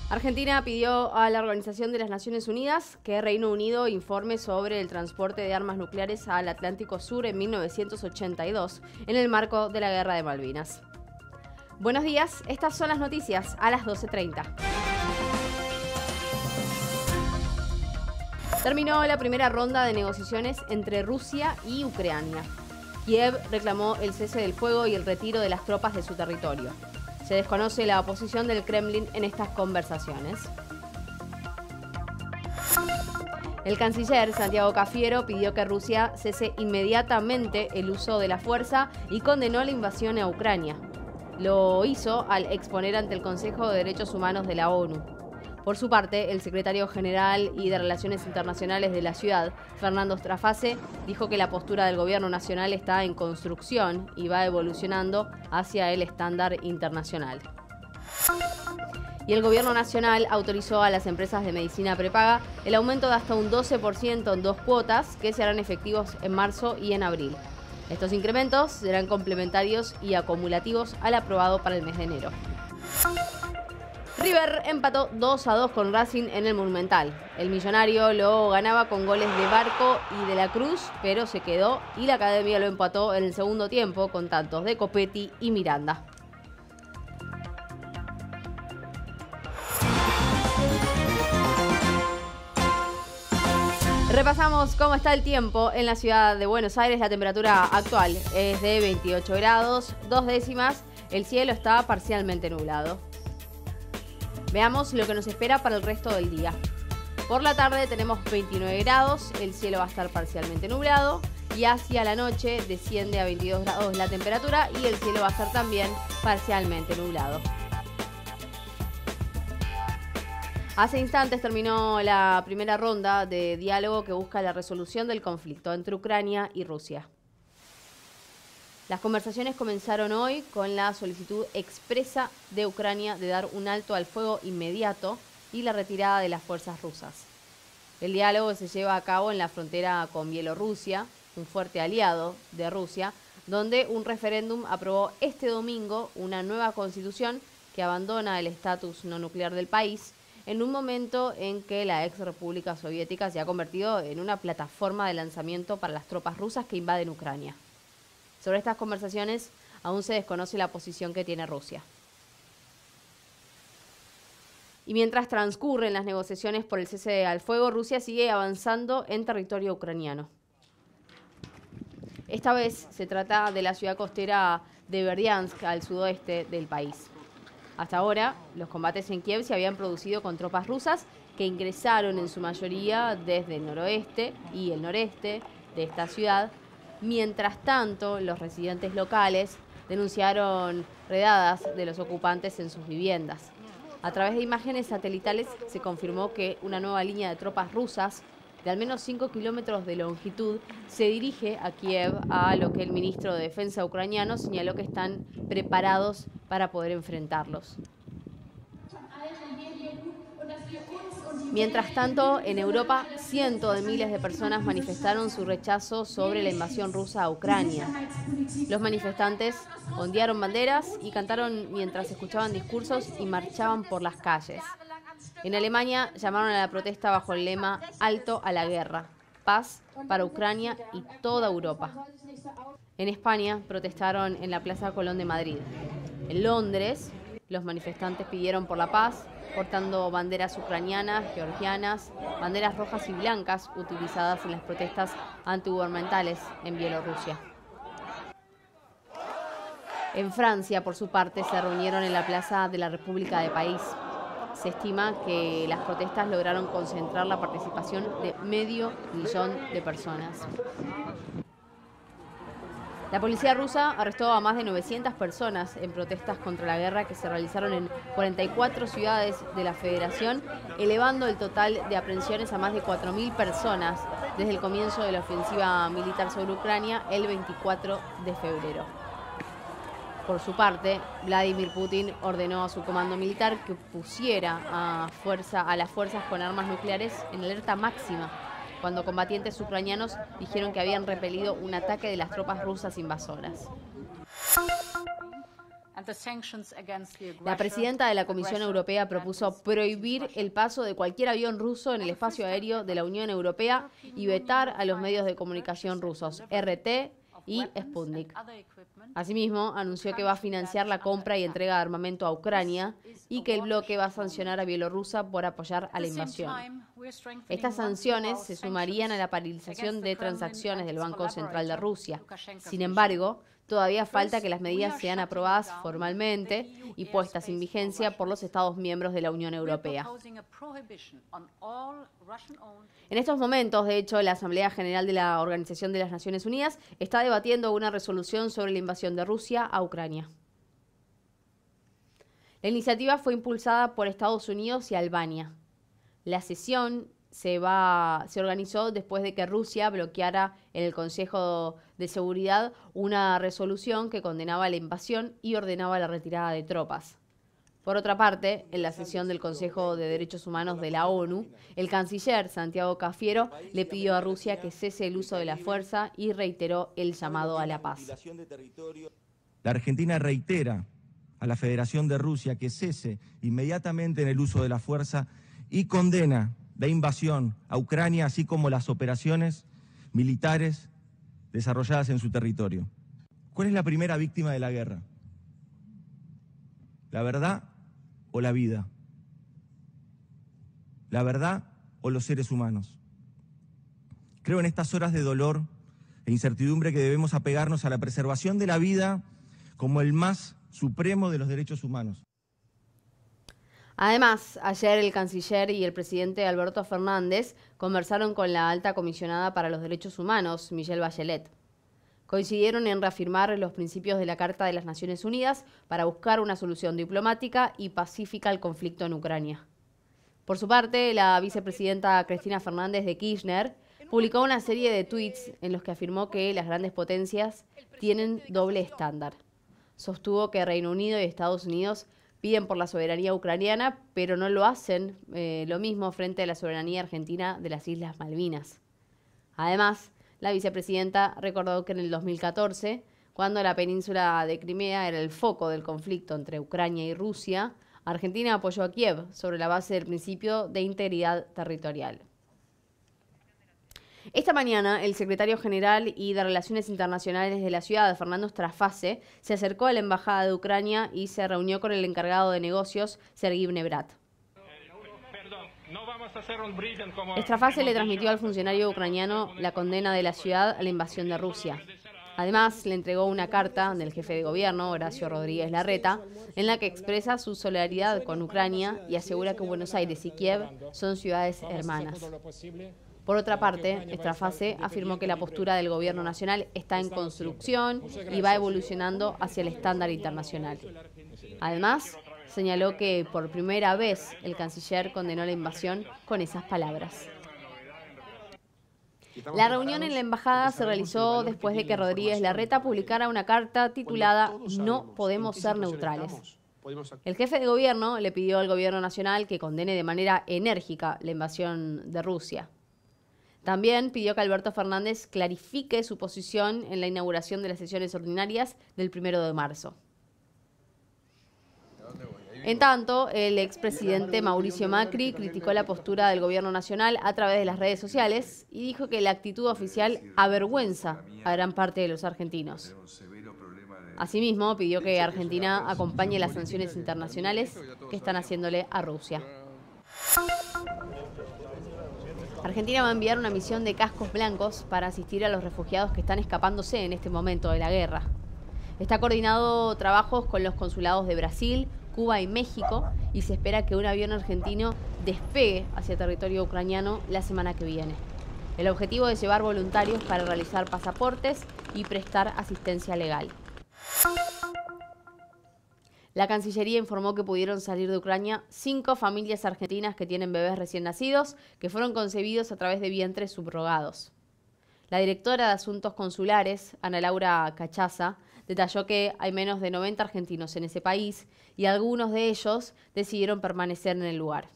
Argentina pidió a la Organización de las Naciones Unidas que Reino Unido informe sobre el transporte de armas nucleares al Atlántico Sur en 1982, en el marco de la Guerra de Malvinas. Buenos días, estas son las noticias a las 12:30. Terminó la primera ronda de negociaciones entre Rusia y Ucrania. Kiev reclamó el cese del fuego y el retiro de las tropas de su territorio. Se desconoce la posición del Kremlin en estas conversaciones. El canciller Santiago Cafiero pidió que Rusia cese inmediatamente el uso de la fuerza y condenó la invasión a Ucrania. Lo hizo al exponer ante el Consejo de Derechos Humanos de la ONU. Por su parte, el secretario general y de Relaciones Internacionales de la ciudad, Fernando Strafase, dijo que la postura del gobierno nacional está en construcción y va evolucionando hacia el estándar internacional. Y el gobierno nacional autorizó a las empresas de medicina prepaga el aumento de hasta un 12% en 2 cuotas que se harán efectivos en marzo y en abril. Estos incrementos serán complementarios y acumulativos al aprobado para el mes de enero. River empató 2-2 con Racing en el Monumental. El millonario lo ganaba con goles de Barco y de la Cruz, pero se quedó y la Academia lo empató en el segundo tiempo con tantos de Copetti y Miranda. Repasamos cómo está el tiempo en la ciudad de Buenos Aires. La temperatura actual es de 28 grados, 2 décimas. El cielo está parcialmente nublado. Veamos lo que nos espera para el resto del día. Por la tarde tenemos 29 grados, el cielo va a estar parcialmente nublado y hacia la noche desciende a 22 grados la temperatura y el cielo va a estar también parcialmente nublado. Hace instantes terminó la primera ronda de diálogo que busca la resolución del conflicto entre Ucrania y Rusia. Las conversaciones comenzaron hoy con la solicitud expresa de Ucrania de dar un alto al fuego inmediato y la retirada de las fuerzas rusas. El diálogo se lleva a cabo en la frontera con Bielorrusia, un fuerte aliado de Rusia, donde un referéndum aprobó este domingo una nueva constitución que abandona el estatus no nuclear del país en un momento en que la ex república soviética se ha convertido en una plataforma de lanzamiento para las tropas rusas que invaden Ucrania. Sobre estas conversaciones aún se desconoce la posición que tiene Rusia. Y mientras transcurren las negociaciones por el cese al fuego, Rusia sigue avanzando en territorio ucraniano. Esta vez se trata de la ciudad costera de Berdyansk, al sudoeste del país. Hasta ahora, los combates en Kiev se habían producido con tropas rusas que ingresaron en su mayoría desde el noroeste y el noreste de esta ciudad. Mientras tanto, los residentes locales denunciaron redadas de los ocupantes en sus viviendas. A través de imágenes satelitales se confirmó que una nueva línea de tropas rusas de al menos 5 kilómetros de longitud se dirige a Kiev, a lo que el ministro de Defensa ucraniano señaló que están preparados para poder enfrentarlos. Mientras tanto, en Europa, cientos de miles de personas manifestaron su rechazo sobre la invasión rusa a Ucrania. Los manifestantes ondearon banderas y cantaron mientras escuchaban discursos y marchaban por las calles. En Alemania llamaron a la protesta bajo el lema «Alto a la guerra, paz para Ucrania y toda Europa». En España protestaron en la Plaza Colón de Madrid. En Londres, los manifestantes pidieron por la paz, portando banderas ucranianas, georgianas, banderas rojas y blancas utilizadas en las protestas antigubernamentales en Bielorrusia. En Francia, por su parte, se reunieron en la Plaza de la República de París. Se estima que las protestas lograron concentrar la participación de 500.000 de personas. La policía rusa arrestó a más de 900 personas en protestas contra la guerra que se realizaron en 44 ciudades de la Federación, elevando el total de aprehensiones a más de 4.000 personas desde el comienzo de la ofensiva militar sobre Ucrania el 24 de febrero. Por su parte, Vladimir Putin ordenó a su comando militar que pusiera a las fuerzas con armas nucleares en alerta máxima, cuando combatientes ucranianos dijeron que habían repelido un ataque de las tropas rusas invasoras. La presidenta de la Comisión Europea propuso prohibir el paso de cualquier avión ruso en el espacio aéreo de la Unión Europea y vetar a los medios de comunicación rusos, RT y Sputnik. Asimismo, anunció que va a financiar la compra y entrega de armamento a Ucrania y que el bloque va a sancionar a Bielorrusia por apoyar a la invasión. Estas sanciones se sumarían a la paralización de transacciones del Banco Central de Rusia. Sin embargo, todavía falta que las medidas sean aprobadas formalmente y puestas en vigencia por los Estados miembros de la Unión Europea. En estos momentos, de hecho, la Asamblea General de la Organización de las Naciones Unidas está debatiendo una resolución sobre la invasión de Rusia a Ucrania. La iniciativa fue impulsada por Estados Unidos y Albania. La sesión se organizó después de que Rusia bloqueara en el Consejo de Seguridad una resolución que condenaba la invasión y ordenaba la retirada de tropas. Por otra parte, en la sesión del Consejo de Derechos Humanos de la ONU, el canciller Santiago Cafiero le pidió a Rusia que cese el uso de la fuerza y reiteró el llamado a la paz. La Argentina reitera a la Federación de Rusia que cese inmediatamente en el uso de la fuerza y condena la invasión a Ucrania, así como las operaciones militares desarrolladas en su territorio. ¿Cuál es la primera víctima de la guerra? ¿La verdad o la vida? ¿La verdad o los seres humanos? Creo en estas horas de dolor e incertidumbre que debemos apegarnos a la preservación de la vida como el más supremo de los derechos humanos. Además, ayer el canciller y el presidente Alberto Fernández conversaron con la alta comisionada para los derechos humanos, Michelle Bachelet. Coincidieron en reafirmar los principios de la Carta de las Naciones Unidas para buscar una solución diplomática y pacífica al conflicto en Ucrania. Por su parte, la vicepresidenta Cristina Fernández de Kirchner publicó una serie de tuits en los que afirmó que las grandes potencias tienen doble estándar. Sostuvo que Reino Unido y Estados Unidos piden por la soberanía ucraniana, pero no lo hacen lo mismo frente a la soberanía argentina de las Islas Malvinas. Además, la vicepresidenta recordó que en el 2014, cuando la península de Crimea era el foco del conflicto entre Ucrania y Rusia, Argentina apoyó a Kiev sobre la base del principio de integridad territorial. Esta mañana, el secretario general y de Relaciones Internacionales de la ciudad, Fernando Strafase, se acercó a la embajada de Ucrania y se reunió con el encargado de negocios, Sergei Nebrat. Strafase le transmitió al funcionario ucraniano la condena de la ciudad a la invasión de Rusia. Además, le entregó una carta del jefe de gobierno, Horacio Rodríguez Larreta, en la que expresa su solidaridad con Ucrania y asegura que Buenos Aires y Kiev son ciudades hermanas. Por otra parte, Strafase afirmó que la postura del gobierno nacional está en construcción y va evolucionando hacia el estándar internacional. Además, señaló que por primera vez el canciller condenó la invasión con esas palabras. La reunión en la embajada se realizó después de que Rodríguez Larreta publicara una carta titulada "No podemos ser neutrales". El jefe de gobierno le pidió al gobierno nacional que condene de manera enérgica la invasión de Rusia. También pidió que Alberto Fernández clarifique su posición en la inauguración de las sesiones ordinarias del 1 de marzo. En tanto, el expresidente Mauricio Macri criticó la postura del gobierno nacional a través de las redes sociales y dijo que la actitud oficial avergüenza a gran parte de los argentinos. Asimismo, pidió que Argentina acompañe las sanciones internacionales que están haciéndole a Rusia. Argentina va a enviar una misión de cascos blancos para asistir a los refugiados que están escapándose en este momento de la guerra. Está coordinado trabajos con los consulados de Brasil, Cuba y México y se espera que un avión argentino despegue hacia territorio ucraniano la semana que viene. El objetivo es llevar voluntarios para realizar pasaportes y prestar asistencia legal. La Cancillería informó que pudieron salir de Ucrania 5 familias argentinas que tienen bebés recién nacidos que fueron concebidos a través de vientres subrogados. La directora de Asuntos Consulares, Ana Laura Cachaza, detalló que hay menos de 90 argentinos en ese país y algunos de ellos decidieron permanecer en el lugar.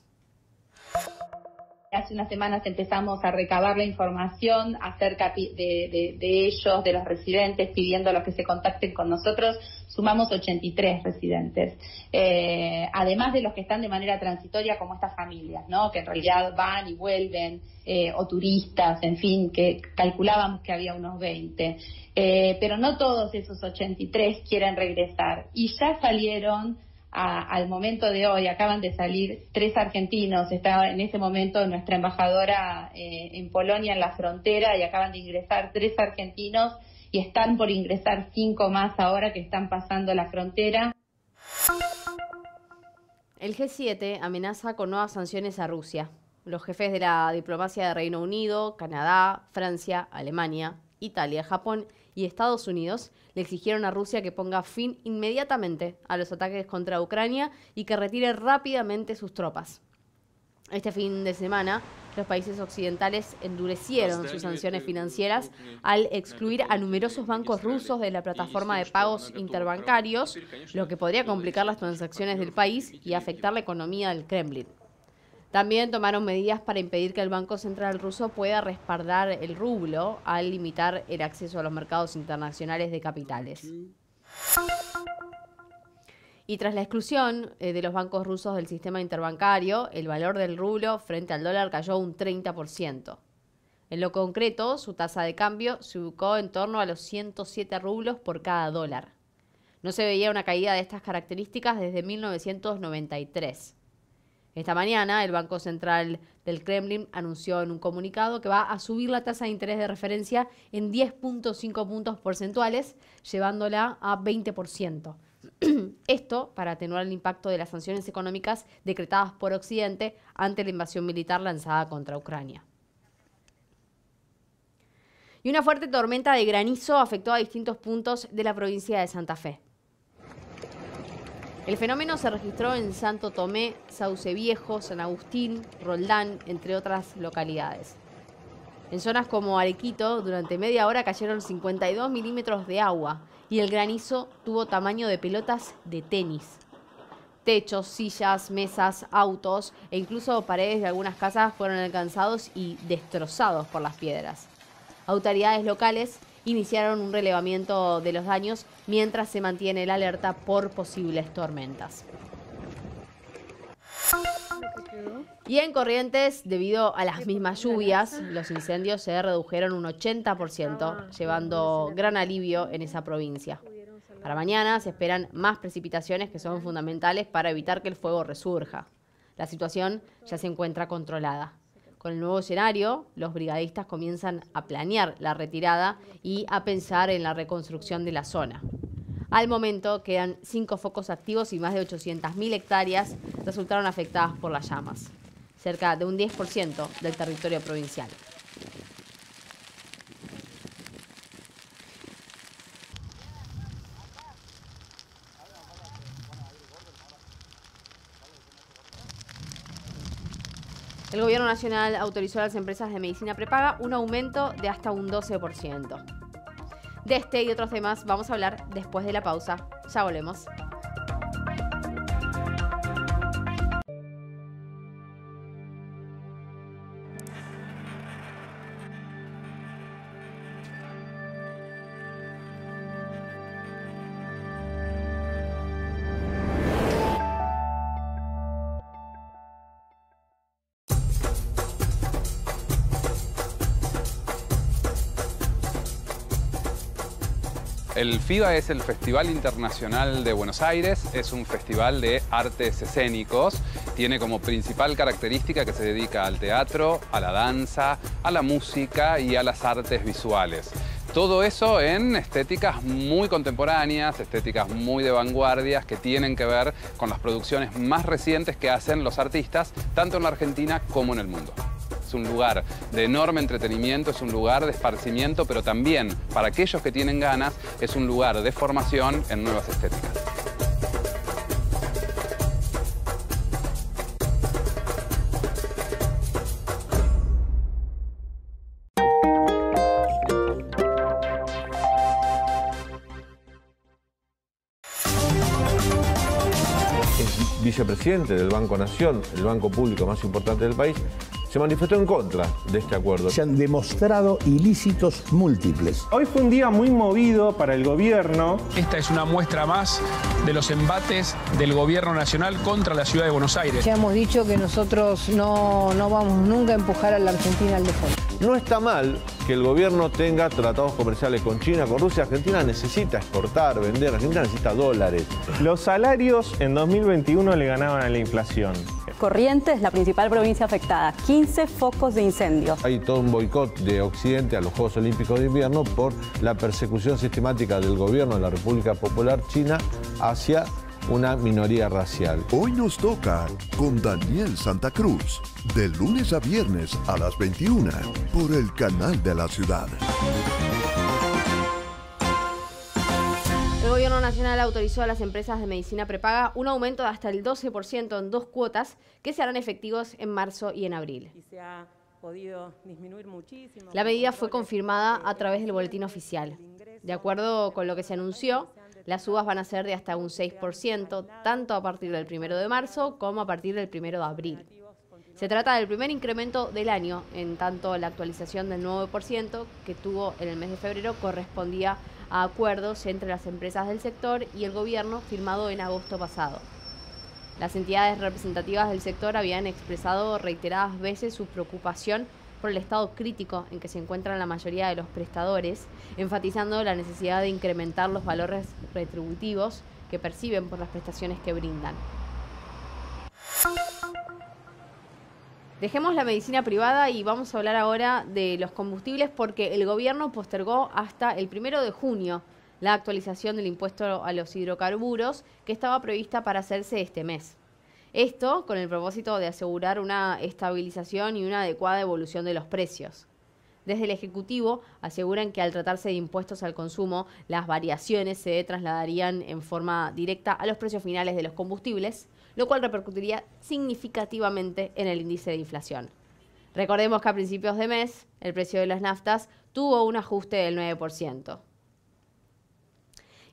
Hace unas semanas empezamos a recabar la información acerca de ellos, de los residentes, pidiendo a los que se contacten con nosotros. Sumamos 83 residentes, además de los que están de manera transitoria, como estas familias, ¿no? Que en realidad van y vuelven, o turistas, en fin, que calculábamos que había unos 20. Pero no todos esos 83 quieren regresar y ya salieron. Al momento de hoy acaban de salir 3 argentinos. Estaba en ese momento nuestra embajadora en Polonia, en la frontera, y acaban de ingresar 3 argentinos y están por ingresar 5 más ahora que están pasando la frontera. El G7 amenaza con nuevas sanciones a Rusia. Los jefes de la diplomacia de Reino Unido, Canadá, Francia, Alemania, Italia, Japón y Estados Unidos le exigieron a Rusia que ponga fin inmediatamente a los ataques contra Ucrania y que retire rápidamente sus tropas. Este fin de semana, los países occidentales endurecieron sus sanciones financieras al excluir a numerosos bancos rusos de la plataforma de pagos interbancarios, lo que podría complicar las transacciones del país y afectar la economía del Kremlin. También tomaron medidas para impedir que el Banco Central ruso pueda respaldar el rublo al limitar el acceso a los mercados internacionales de capitales. Y tras la exclusión de los bancos rusos del sistema interbancario, el valor del rublo frente al dólar cayó un 30%. En lo concreto, su tasa de cambio se ubicó en torno a los 107 rublos por cada dólar. No se veía una caída de estas características desde 1993. Esta mañana, el Banco Central del Kremlin anunció en un comunicado que va a subir la tasa de interés de referencia en 10.5 puntos porcentuales, llevándola a 20%. Esto para atenuar el impacto de las sanciones económicas decretadas por Occidente ante la invasión militar lanzada contra Ucrania. Y una fuerte tormenta de granizo afectó a distintos puntos de la provincia de Santa Fe. El fenómeno se registró en Santo Tomé, Sauce Viejo, San Agustín, Roldán, entre otras localidades. En zonas como Arequito, durante media hora cayeron 52 milímetros de agua y el granizo tuvo tamaño de pelotas de tenis. Techos, sillas, mesas, autos e incluso paredes de algunas casas fueron alcanzados y destrozados por las piedras. Autoridades locales iniciaron un relevamiento de los daños mientras se mantiene la alerta por posibles tormentas. Y en Corrientes, debido a las mismas lluvias, los incendios se redujeron un 80%, llevando gran alivio en esa provincia. Para mañana se esperan más precipitaciones que son fundamentales para evitar que el fuego resurja. La situación ya se encuentra controlada. Con el nuevo escenario, los brigadistas comienzan a planear la retirada y a pensar en la reconstrucción de la zona. Al momento quedan 5 focos activos y más de 800.000 hectáreas resultaron afectadas por las llamas, cerca de un 10% del territorio provincial. El Gobierno Nacional autorizó a las empresas de medicina prepaga un aumento de hasta un 12%. De este y otros temas vamos a hablar después de la pausa. Ya volvemos. El FIBA es el Festival Internacional de Buenos Aires, es un festival de artes escénicos. Tiene como principal característica que se dedica al teatro, a la danza, a la música y a las artes visuales. Todo eso en estéticas muy contemporáneas, estéticas muy de vanguardias que tienen que ver con las producciones más recientes que hacen los artistas, tanto en la Argentina como en el mundo. Es un lugar de enorme entretenimiento, es un lugar de esparcimiento, pero también, para aquellos que tienen ganas, es un lugar de formación en nuevas estéticas. es vicepresidente del Banco Nación, el banco público más importante del país, se manifestó en contra de este acuerdo. Se han demostrado ilícitos múltiples. Hoy fue un día muy movido para el gobierno. Esta es una muestra más de los embates del gobierno nacional contra la ciudad de Buenos Aires. Ya hemos dicho que nosotros no vamos nunca a empujar a la Argentina al default. No está mal que el gobierno tenga tratados comerciales con China, con Rusia. Argentina necesita exportar, vender, Argentina necesita dólares. Los salarios en 2021 le ganaban a la inflación. Corrientes, la principal provincia afectada, 15 focos de incendio. Hay todo un boicot de Occidente a los Juegos Olímpicos de Invierno por la persecución sistemática del gobierno de la República Popular China hacia una minoría racial. Hoy nos toca con Daniel Santa Cruz, de lunes a viernes a las 21 por el canal de la ciudad. El Gobierno Nacional autorizó a las empresas de medicina prepaga un aumento de hasta el 12% en 2 cuotas que se harán efectivos en marzo y en abril. La medida fue confirmada a través del boletín oficial. De acuerdo con lo que se anunció, las subas van a ser de hasta un 6%, tanto a partir del 1 de marzo como a partir del 1 de abril. Se trata del primer incremento del año, en tanto la actualización del 9% que tuvo en el mes de febrero correspondía a acuerdos entre las empresas del sector y el gobierno firmado en agosto pasado. Las entidades representativas del sector habían expresado reiteradas veces su preocupación por el estado crítico en que se encuentran la mayoría de los prestadores, enfatizando la necesidad de incrementar los valores retributivos que perciben por las prestaciones que brindan. Dejemos la medicina privada y vamos a hablar ahora de los combustibles porque el gobierno postergó hasta el 1 de junio la actualización del impuesto a los hidrocarburos que estaba prevista para hacerse este mes. Esto con el propósito de asegurar una estabilización y una adecuada evolución de los precios. Desde el Ejecutivo aseguran que al tratarse de impuestos al consumo, las variaciones se trasladarían en forma directa a los precios finales de los combustibles, lo cual repercutiría significativamente en el índice de inflación. Recordemos que a principios de mes, el precio de las naftas tuvo un ajuste del 9%.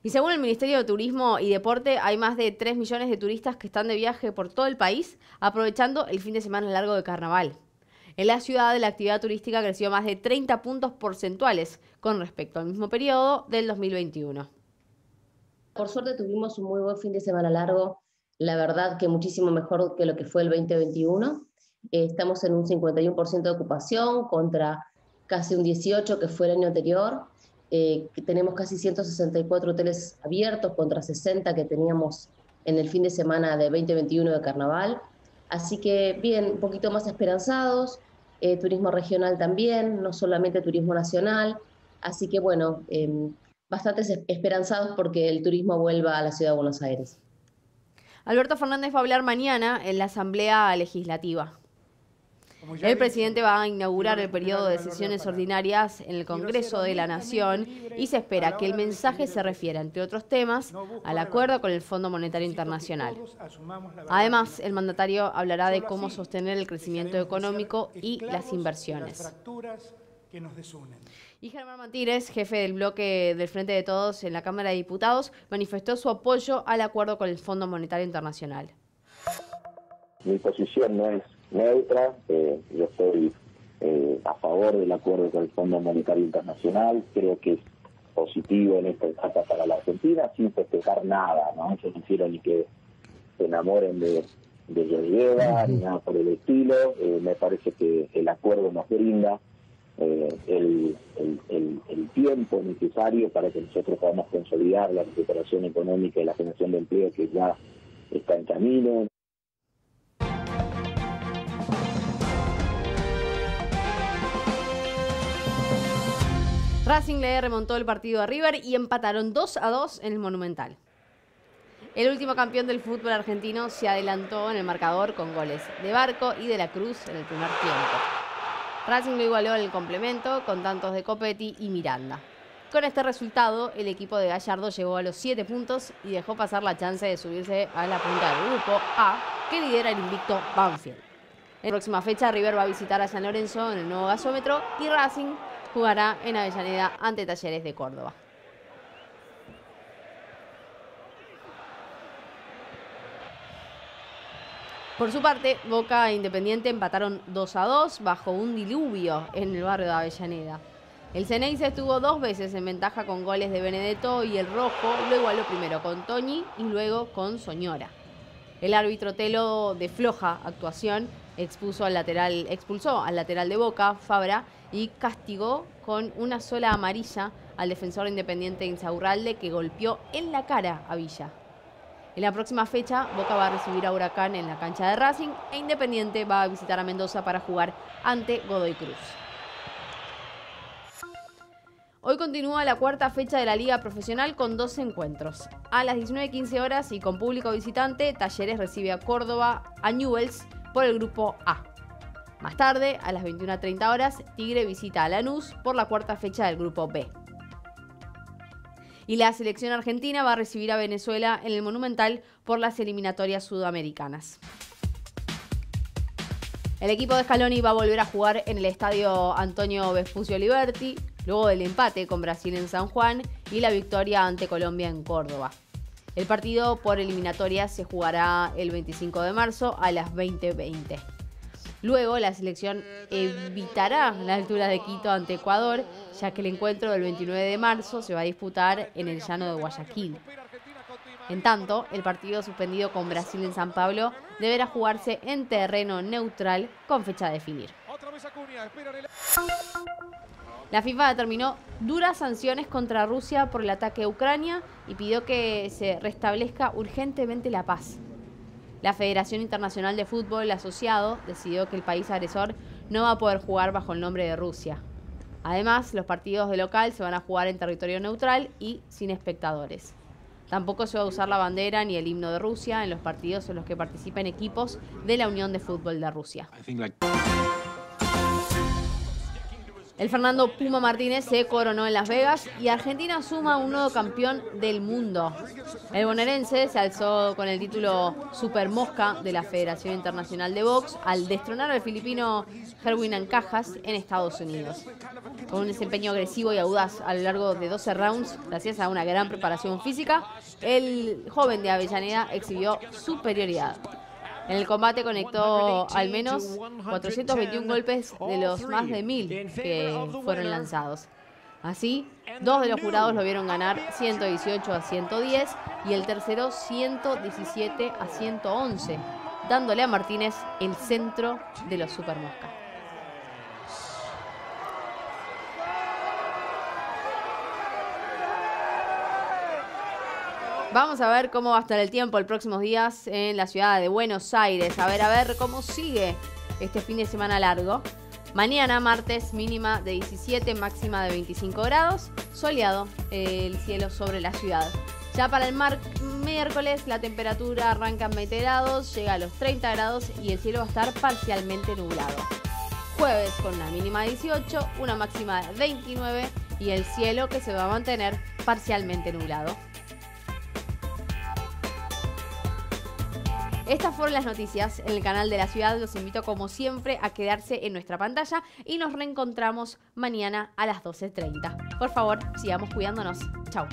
Y según el Ministerio de Turismo y Deporte, hay más de 3 millones de turistas que están de viaje por todo el país, aprovechando el fin de semana largo de carnaval. En la ciudad, la actividad turística creció más de 30 puntos porcentuales con respecto al mismo periodo del 2021. Por suerte tuvimos un muy buen fin de semana largo, la verdad que muchísimo mejor que lo que fue el 2021. Estamos en un 51% de ocupación contra casi un 18% que fue el año anterior. Tenemos casi 164 hoteles abiertos contra 60 que teníamos en el fin de semana de 2021 de carnaval. Así que bien, un poquito más esperanzados, turismo regional también, no solamente turismo nacional. Así que bueno, bastante esperanzados porque el turismo vuelva a la ciudad de Buenos Aires. Alberto Fernández va a hablar mañana en la Asamblea Legislativa. El presidente va a inaugurar el periodo de sesiones ordinarias en el Congreso de la Nación y se espera que el mensaje se refiera, entre otros temas, al acuerdo con el Fondo Monetario Internacional. Además, el mandatario hablará de cómo sostener el crecimiento económico y las inversiones. Y Germán Martínez, jefe del bloque del Frente de Todos en la Cámara de Diputados, manifestó su apoyo al acuerdo con el Fondo Monetario Internacional. Mi posición no es neutra, yo estoy a favor del acuerdo con el Fondo Monetario Internacional, creo que es positivo en esta etapa para la Argentina, sin festejar nada, ¿no? Yo no quiero ni que se enamoren de Georgieva, ni nada por el estilo. Me parece que el acuerdo nos brinda el tiempo necesario para que nosotros podamos consolidar la recuperación económica y la generación de empleo que ya está en camino. Racing le remontó el partido a River y empataron 2-2 en el Monumental. El último campeón del fútbol argentino se adelantó en el marcador con goles de Barco y de la Cruz en el primer tiempo. Racing lo igualó en el complemento con tantos de Copetti y Miranda. Con este resultado, el equipo de Gallardo llegó a los 7 puntos y dejó pasar la chance de subirse a la punta del grupo A, que lidera el invicto Banfield. En la próxima fecha, River va a visitar a San Lorenzo en el nuevo gasómetro y Racing jugará en Avellaneda ante Talleres de Córdoba. Por su parte, Boca e Independiente empataron 2-2 bajo un diluvio en el barrio de Avellaneda. El Ceneice estuvo 2 veces en ventaja con goles de Benedetto y el rojo lo igualó primero con Toñi y luego con Soñora. El árbitro Telo, de floja actuación, expulsó al lateral de Boca, Fabra, y castigó con una sola amarilla al defensor Independiente Insaurralde, que golpeó en la cara a Villa. En la próxima fecha, Boca va a recibir a Huracán en la cancha de Racing e Independiente va a visitar a Mendoza para jugar ante Godoy Cruz. Hoy continúa la 4ª fecha de la Liga Profesional con 2 encuentros. A las 19:15 horas y con público visitante, Talleres recibe a Córdoba, a Newell's por el grupo A. Más tarde, a las 21:30 horas, Tigre visita a Lanús por la 4ª fecha del grupo B. Y la selección argentina va a recibir a Venezuela en el Monumental por las eliminatorias sudamericanas. El equipo de Scaloni va a volver a jugar en el estadio Antonio Vespucio Liberti, luego del empate con Brasil en San Juan y la victoria ante Colombia en Córdoba. El partido por eliminatorias se jugará el 25 de marzo a las 20:20. Luego, la selección evitará la altura de Quito ante Ecuador, ya que el encuentro del 29 de marzo se va a disputar en el llano de Guayaquil. En tanto, el partido suspendido con Brasil en San Pablo deberá jugarse en terreno neutral con fecha a definir. La FIFA determinó duras sanciones contra Rusia por el ataque a Ucrania y pidió que se restablezca urgentemente la paz. La Federación Internacional de Fútbol Asociado decidió que el país agresor no va a poder jugar bajo el nombre de Rusia. Además, los partidos de local se van a jugar en territorio neutral y sin espectadores. Tampoco se va a usar la bandera ni el himno de Rusia en los partidos en los que participen equipos de la Unión de Fútbol de Rusia. El Fernando Puma Martínez se coronó en Las Vegas y Argentina suma un nuevo campeón del mundo. El bonaerense se alzó con el título Super Mosca de la Federación Internacional de Box al destronar al filipino Herwin Ancajas en Estados Unidos. Con un desempeño agresivo y audaz a lo largo de 12 rounds, gracias a una gran preparación física, el joven de Avellaneda exhibió superioridad. En el combate conectó al menos 421 golpes de los más de 1000 que fueron lanzados. Así, 2 de los jurados lo vieron ganar 118-110 y el tercero 117-111, dándole a Martínez el centro de los Super Mosca. Vamos a ver cómo va a estar el tiempo los próximos días en la ciudad de Buenos Aires. A ver cómo sigue este fin de semana largo. Mañana, martes, mínima de 17, máxima de 25 grados. Soleado el cielo sobre la ciudad. Ya para el miércoles la temperatura arranca en 20 grados, llega a los 30 grados y el cielo va a estar parcialmente nublado. Jueves con una mínima de 18, una máxima de 29 y el cielo que se va a mantener parcialmente nublado. Estas fueron las noticias en el canal de la ciudad. Los invito como siempre a quedarse en nuestra pantalla y nos reencontramos mañana a las 12:30. Por favor, sigamos cuidándonos. Chau.